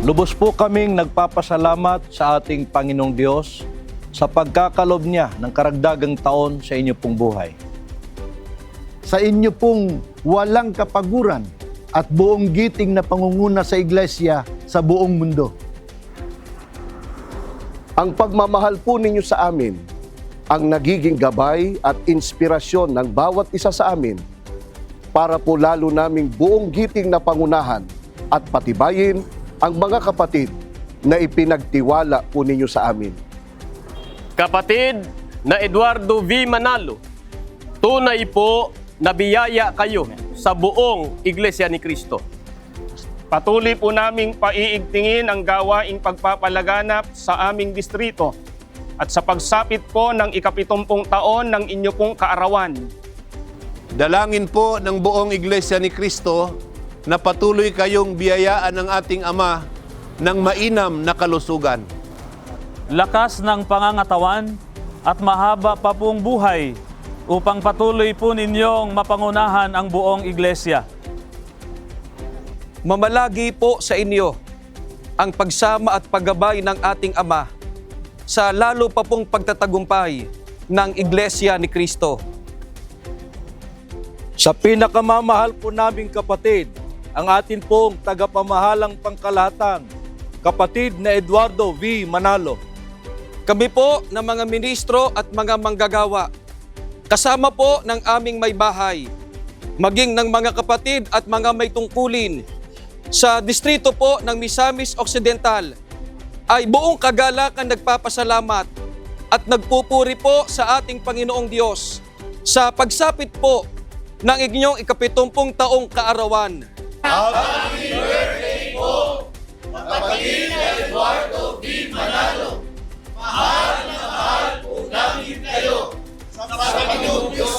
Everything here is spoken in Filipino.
Lubos po kaming nagpapasalamat sa ating Panginoong Diyos sa pagkakalob niya ng karagdagang taon sa inyo pong buhay. Sa inyo pong walang kapaguran at buong giting na pangunguna sa iglesia sa buong mundo. Ang pagmamahal po ninyo sa amin ang nagiging gabay at inspirasyon ng bawat isa sa amin para po lalo naming buong giting na pangunahan at patibayin ang mga kapatid na ipinagtiwala po ninyo sa amin. Kapatid na Eduardo V. Manalo, tunay po na biyaya kayo sa buong Iglesia ni Cristo. Patuloy po naming paiigtingin ang gawaing pagpapalaganap sa aming distrito at sa pagsapit po ng ika-70 taon ng inyo pong kaarawan. Dalangin po ng buong Iglesia ni Cristo na patuloy kayong biyayaan ng ating Ama ng mainam na kalusugan. Lakas ng pangangatawan at mahaba pa pong buhay upang patuloy po ninyong mapangunahan ang buong Iglesia. Mamalagi po sa inyo ang pagsama at paggabay ng ating Ama sa lalo pa pong pagtatagumpay ng Iglesia ni Cristo. Sa pinakamamahal po naming kapatid, ang atin pong tagapamahalang pangkalahatan, kapatid na Eduardo V. Manalo. Kami po ng mga ministro at mga manggagawa, kasama po ng aming may bahay, maging ng mga kapatid at mga may tungkulin sa distrito po ng Misamis Occidental, ay buong kagalakan nagpapasalamat at nagpupuri po sa ating Panginoong Diyos sa pagsapit po ng inyong ika-70 taong kaarawan. Happy birthday po, kapatid na Eduardo V. Manalo. Mahal na mahal po namin kayo sa Panginoong Diyos